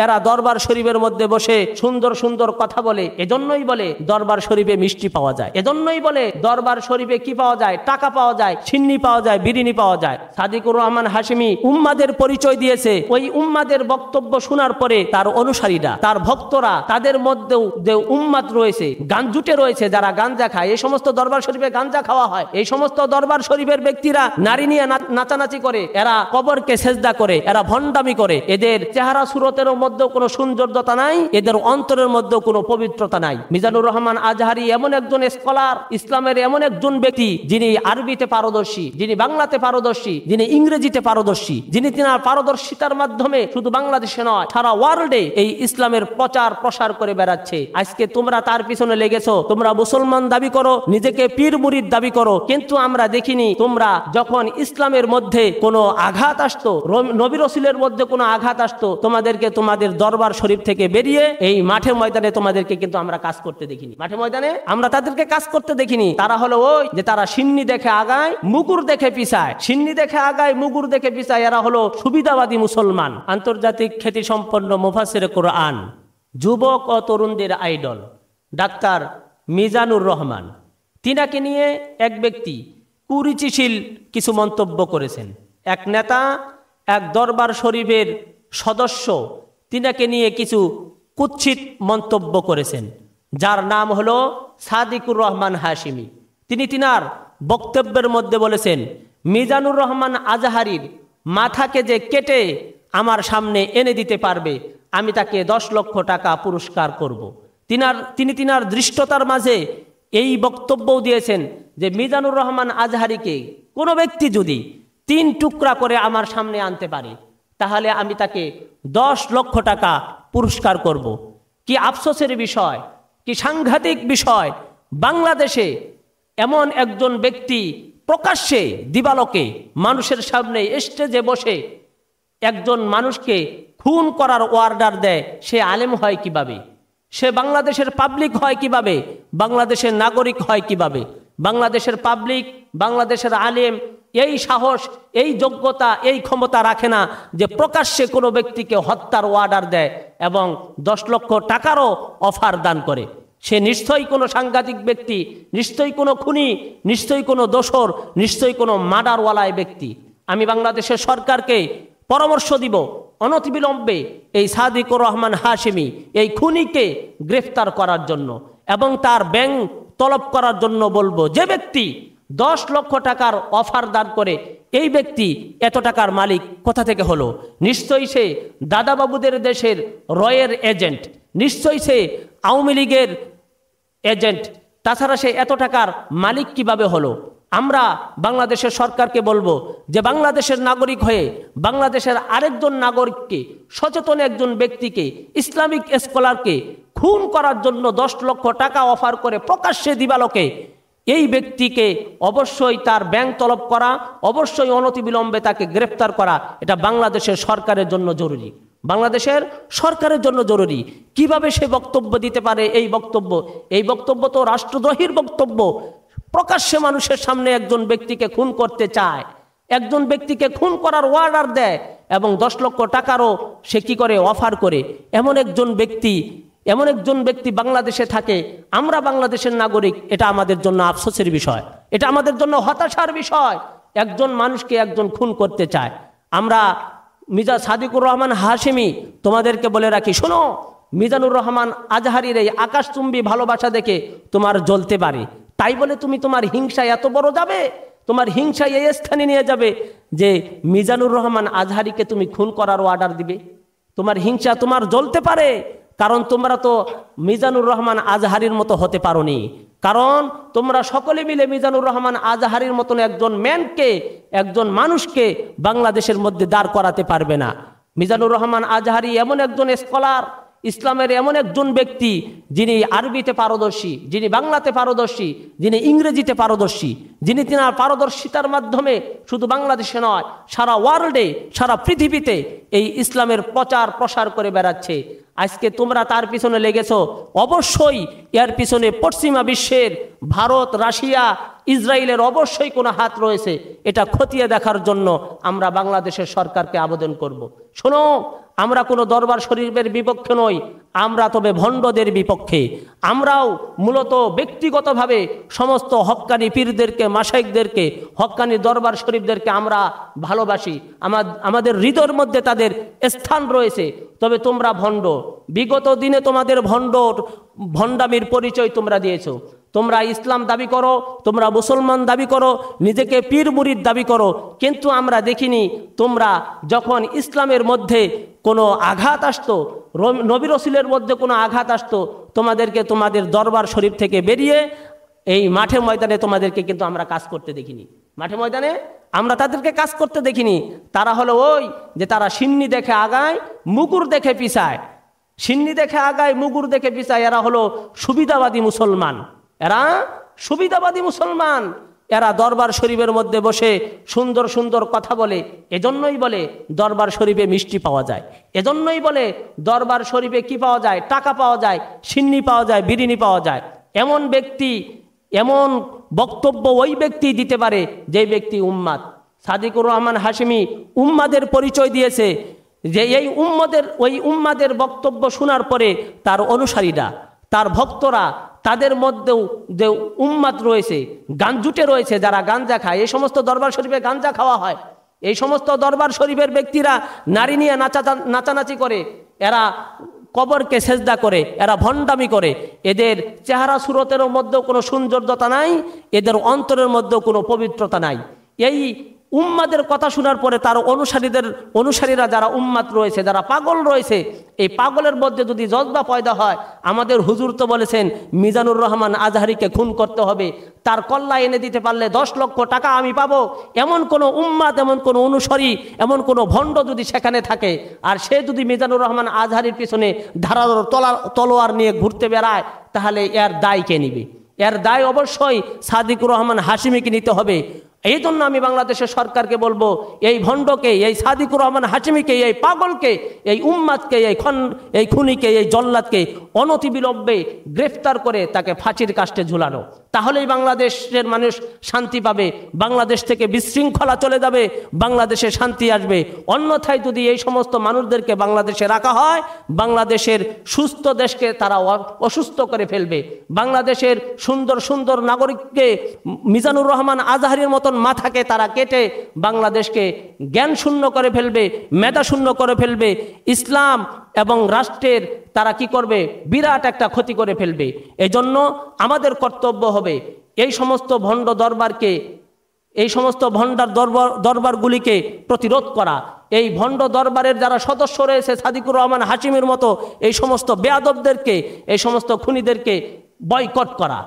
এরা দরবার শরীফের মধ্যে বসে সুন্দর সুন্দর কথা বলে, এজন্যই বলে দরবার শরীফে মিষ্টি পাওয়া যায়, এজন্যই বলে দরবার শরীফে কি পাওয়া যায়, টাকা পাওয়া যায়, সিন্নি পাওয়া যায়, বিরিয়ানি পাওয়া যায়। সাদিকুর রহমান হাশেমি উম্মাদের পরিচয় দিয়েছে। ওই উম্মাদের বক্তব্য শোনার পরে তার অনুসারীরা, তার ভক্তরা, তাদের মধ্যেও যে উম্মাদ রয়েছে, গাঞ্জুটে রয়েছে, যারা গাঞ্জা খায়, এই সমস্ত দরবার শরীফে গাঞ্জা খাওয়া হয়, এই সমস্ত দরবার শরীফের ব্যক্তিরা নারী নিয়ে নাচানাচি করে, এরা কবরকে সেজদা করে, এরা ভণ্ডামি করে, এদের চেহারা সুরতের মধ্যে কোনো সৌন্দর্যতা নাই, এদের অন্তরের মধ্যে কোনো পবিত্রতা নাই। মিজানুর রহমান আজহারি এমন একজন স্কলার, ইসলামের এমন একজন ব্যক্তি যিনি আরবিতে পারদর্শী, যিনি বাংলাতে পারদর্শী, যিনি ইংরেজিতে পারদর্শী, যিনি তিনার পারদর্শিতার মাধ্যমে শুধু বাংলাদেশে নয় সারা ওয়ার্ল্ডে এই ইসলামের প্রচার প্রসার করে বেড়াচ্ছে। আজকে তোমরা তার পিছনে লেগেছো, তোমরা মুসলমান দাবি করো, নিজেকে পীর মুরিদ দাবি করো, কিন্তু আমরা দেখিনি তোমরা যখন ইসলামের মধ্যে কোনো আঘাত আসতো, নবী রাসূলের মধ্যে কোনো আঘাত আসতো, তোমাদেরকে তোমাদের দরবার শরীফ থেকে বেরিয়ে এই মাঠে ময়দানে তোমাদেরকে কিন্তু আমরা কাজ করতে দেখিনি। মাঠে ময়দানে আমরা তাদেরকে কাজ করতে দেখিনি। তারা হলো ওই যে তারা সিন্নি দেখে আগায়, মুগুর দেখে পিছায়, সিন্নি দেখে আগায়, মুগুর দেখে পিছায়। এরা হলো সুবিধাবাদী মুসলমান। আন্তর্জাতিক খ্যাতি সম্পন্ন মুফাসসিরে কোরআন, যুবক ও তরুণদের আইডল ডাক্তার মিজানুর রহমান, তিনাকে নিয়ে এক ব্যক্তি কুরুচিশীল কিছু মন্তব্য করেছেন। এক নেতা, এক দরবার শরীফের সদস্য তিনাকে নিয়ে কিছু কুৎসিত মন্তব্য করেছেন, যার নাম হলো সাদিকুর রহমান হাশেমি। তিনি তিনার বক্তব্যের মধ্যে বলেছেন, মিজানুর রহমান আজহারির মাথাকে যে কেটে আমার সামনে এনে দিতে পারবে, আমি তাকে 10 লক্ষ টাকা পুরস্কার করব। তিনি তিনার দৃষ্টতার মাঝে এই বক্তব্যও দিয়েছেন যে মিজানুর রহমান আজহারিকে কোনো ব্যক্তি যদি 3 টুকরা করে আমার সামনে আনতে পারে, তাহলে আমি তাকে 10 লক্ষ টাকা পুরস্কার করব। কি আফসোসের বিষয়, কি সাংঘাতিক বিষয়, বাংলাদেশে এমন একজন ব্যক্তি প্রকাশ্যে দিবালোকে মানুষের সামনে স্টেজে বসে একজন মানুষকে খুন করার অর্ডার দেয়। সে আলেম হয় কিভাবে? সে বাংলাদেশের পাবলিক হয় কিভাবে? বাংলাদেশের নাগরিক হয় কিভাবে? বাংলাদেশের পাবলিক, বাংলাদেশের আলেম এই সাহস, এই যোগ্যতা, এই ক্ষমতা রাখে না যে প্রকাশ্যে কোনো ব্যক্তিকে হত্যার অর্ডার দেয় এবং 10 লক্ষ টাকারও অফার দান করে। সে নিশ্চয়ই কোনো সাংঘাতিক ব্যক্তি, নিশ্চয়ই কোনো খুনি, নিশ্চয়ই কোনো দোসর, নিশ্চয়ই কোনো মার্ডারওয়ালায় ব্যক্তি। আমি বাংলাদেশের সরকারকে পরামর্শ দিব অনতিবিলম্বে এই সাদিকুর রহমান হাশেমি এই খুনিকে গ্রেফতার করার জন্য এবং তার ব্যাংক তলব করার জন্য বলবো। যে ব্যক্তি 10 লক্ষ টাকার অফার দান করে, এই ব্যক্তি এত টাকার মালিক কোথা থেকে হলো? নিশ্চয়ই সে দাদাবাবুদের দেশের রয়ের এজেন্ট, নিশ্চয়ই সে আওয়ামী লীগের এজেন্ট। তাছাড়া সে এত টাকার মালিক কিভাবে হলো? আমরা বাংলাদেশের সরকারকে বলবো যে বাংলাদেশের নাগরিক হয়ে বাংলাদেশের আরেকজন নাগরিককে, সচেতন একজন ব্যক্তিকে, ইসলামিক স্কলারকে খুন করার জন্য 10 লক্ষ টাকা অফার করে প্রকাশ্যে দিবালোকে এই ব্যক্তিকে অবশ্যই তার ব্যাংক তলব করা, অবশ্যই অনতিবিলম্বে তাকে গ্রেফতার করা, এটা বাংলাদেশের সরকারের জন্য জরুরি। বাংলাদেশের সরকারের জন্য জরুরি। কিভাবে সে বক্তব্য দিতে পারে? এই বক্তব্য তো রাষ্ট্রদ্রোহীর বক্তব্য। প্রকাশ্যে মানুষের সামনে একজন ব্যক্তিকে খুন করতে চায়, একজন ব্যক্তিকে খুন করার অর্ডার দেয় এবং 10 লক্ষ টাকারও সে কি করে অফার করে। এমন একজন ব্যক্তি বাংলাদেশে থাকে। আমরা বাংলাদেশের নাগরিক, এটা আমাদের জন্য আফসোসের বিষয়, এটা আমাদের জন্য হতাশার বিষয়। একজন মানুষকে একজন খুন করতে চায়। আমরা সাদিকুর রহমান হাশেমি তোমাদেরকে বলে রাখি, শোনো, মিজানুর রহমান আজহারির এই আকাশচুম্বী ভালোবাসা দেখে তোমার জ্বলতে পারে, তাই বলে তুমি তোমার হিংসা এত বড় যাবে, তোমার হিংসা এই স্থানে নিয়ে যাবে যে মিজানুর রহমান আজহারিকে তুমি খুন করার অর্ডার দিবে? তোমার হিংসা তোমার জ্বলতে পারে, কারণ তোমরা তো মিজানুর রহমান আজহারির মতো হতে পারোনি। কারণ তোমরা সকলে মিলে মিজানুর রহমান আজহারির মতন একজন ম্যানকে, একজন মানুষকে বাংলাদেশের মধ্যে দাঁড় করাতে পারবে না। মিজানুর রহমান আজহারি এমন একজন স্কলার, ইসলামের এমন একজন ব্যক্তি যিনি আরবিতে পারদর্শী, যিনি বাংলাতে পারদর্শী, যিনি ইংরেজিতে পারদর্শী, যিনি তিনার পারদর্শিতার মাধ্যমে শুধু বাংলাদেশে নয় সারা ওয়ার্ল্ডে, সারা পৃথিবীতে এই ইসলামের প্রচার প্রসার করে বেড়াচ্ছে। আজকে তোমরা তার পিছনে লেগেছো, অবশ্যই এর পিছনে পশ্চিমা বিশ্বের ভারত, রাশিয়া, ইসরায়েলের অবশ্যই কোনো হাত রয়েছে। এটা খতিয়ে দেখার জন্য আমরা বাংলাদেশের সরকারকে আবেদন করব। শোনো, আমরা কোনো দরবার শরীফের বিপক্ষে নই, আমরা তবে ভণ্ডদের বিপক্ষে। আমরাও মূলত ব্যক্তিগতভাবে সমস্ত হক্কানি পীরদেরকে, মাশাইখদেরকে, হক্কানি দরবার শরীফদেরকে আমরা ভালোবাসি। আমাদের হৃদয়ের মধ্যে তাদের স্থান রয়েছে। তবে তোমরা ভণ্ড, বিগত দিনে তোমাদের ভণ্ডামির পরিচয় তোমরা দিয়েছো। তোমরা ইসলাম দাবি করো, তোমরা মুসলমান দাবি করো, নিজেকে পীর মুরিদ দাবি করো, কিন্তু আমরা দেখিনি তোমরা যখন ইসলামের মধ্যে কোনো আঘাত আসতো, নবী রাসূলের মধ্যে কোনো আঘাত আসতো, তোমাদেরকে তোমাদের দরবার শরীফ থেকে বেরিয়ে এই মাঠে ময়দানে তোমাদেরকে কিন্তু আমরা কাজ করতে দেখিনি। মাঠে ময়দানে আমরা তাদেরকে কাজ করতে দেখিনি। তারা হলো ওই যে তারা সিন্নি দেখে আগায়, মুগুর দেখে পিছায়। সিন্নি দেখে আগায়, মুগুর দেখে পিছায়। এরা হলো সুবিধাবাদী মুসলমান, এরা সুবিধাবাদী মুসলমান। এরা দরবার শরীফের মধ্যে বসে সুন্দর সুন্দর কথা বলে। এজন্যই বলে দরবার শরীফে মিষ্টি পাওয়া যায়। এজন্যই বলে দরবার শরীফে কি পাওয়া যায়? টাকা পাওয়া যায়, সিন্নি পাওয়া যায়, বিরিয়ানি পাওয়া যায়। এমন ব্যক্তি, এমন বক্তব্য ওই ব্যক্তি দিতে পারে যে ব্যক্তি উম্মাদ। সাদিকুর রহমান হাশেমি উম্মাদের পরিচয় দিয়েছে যে ওই উম্মাদের বক্তব্য শোনার পরে তার অনুসারীরা, তার ভক্তরা, তাদের মধ্যেও যে উম্মাদ রয়েছে, গাঞ্জুটে রয়েছে, যারা গাঞ্জা খায়। এই সমস্ত দরবার শরীফে গাঞ্জা খাওয়া হয়। এই সমস্ত দরবার শরীফের ব্যক্তিরা নারী নিয়ে নাচানাচি করে, এরা কবরকে সেজদা করে, এরা ভণ্ডামি করে। এদের চেহারা সুরতের মধ্যেও কোনো সৌন্দর্যতা নাই, এদের অন্তরের মধ্যেও কোনো পবিত্রতা নাই। এই উম্মাদের কথা শোনার পরে তার অনুসারীরা যারা উম্মাদ রয়েছে, যারা পাগল রয়েছে, এই পাগলের মধ্যে যদি জজবা পয়দা হয়, আমাদের হুজুর তো বলেছেন মিজানুর রহমান আজহারিকে খুন করতে হবে, তার কল্লা এনে দিতে পারলে 10 লক্ষ টাকা আমি পাবো। এমন কোনো উম্মাদ, এমন কোনো অনুসারী, এমন কোনো ভণ্ড যদি সেখানে থাকে, আর সে যদি মিজানুর রহমান আজহারির পিছনে ধারালো তলোয়ার নিয়ে ঘুরতে বেড়ায়, তাহলে এর দায় কে নিবে? এর দায় অবশ্যই সাদিকুর রহমান হাশেমিকে নিতে হবে। এই জন্য আমি বাংলাদেশের সরকারকে বলবো, এই ভণ্ডকে, এই সাদিকুর রহমান হাশেমিকে, এই পাগলকে, এই উম্মাদকে, এই খুনিকে, এই জল্লাদকে অনতিবিলম্বে গ্রেফতার করে তাকে ফাঁসির কাস্টে ঝুলানো। তাহলেই বাংলাদেশের মানুষ শান্তি পাবে, বাংলাদেশ থেকে বিশৃঙ্খলা চলে যাবে, বাংলাদেশে শান্তি আসবে। অন্যথায় যদি এই সমস্ত মানুষদেরকে বাংলাদেশে রাখা হয়, বাংলাদেশের সুস্থ দেশকে তারা অসুস্থ করে ফেলবে। বাংলাদেশের সুন্দর সুন্দর নাগরিককে, মিজানুর রহমান আজহারির মতন মাথাকে তারা কেটে বাংলাদেশকে জ্ঞান শূন্য করে ফেলবে, মেধা শূন্য করে ফেলবে। ইসলাম এবং রাষ্ট্রের তারা কি করবে? বিরাট একটা ক্ষতি করে ফেলবে। এজন্য আমাদের কর্তব্য হবে এই সমস্ত ভণ্ড দরবারকে, এই সমস্ত ভণ্ডার দরবারগুলিকে প্রতিরোধ করা। এই ভণ্ড দরবারের যারা সদস্য রয়েছে, সাদিকুর রহমান হাশেমির মতো এই সমস্ত বেয়াদবদেরকে, এই সমস্ত খুনিদেরকে বয়কট করা।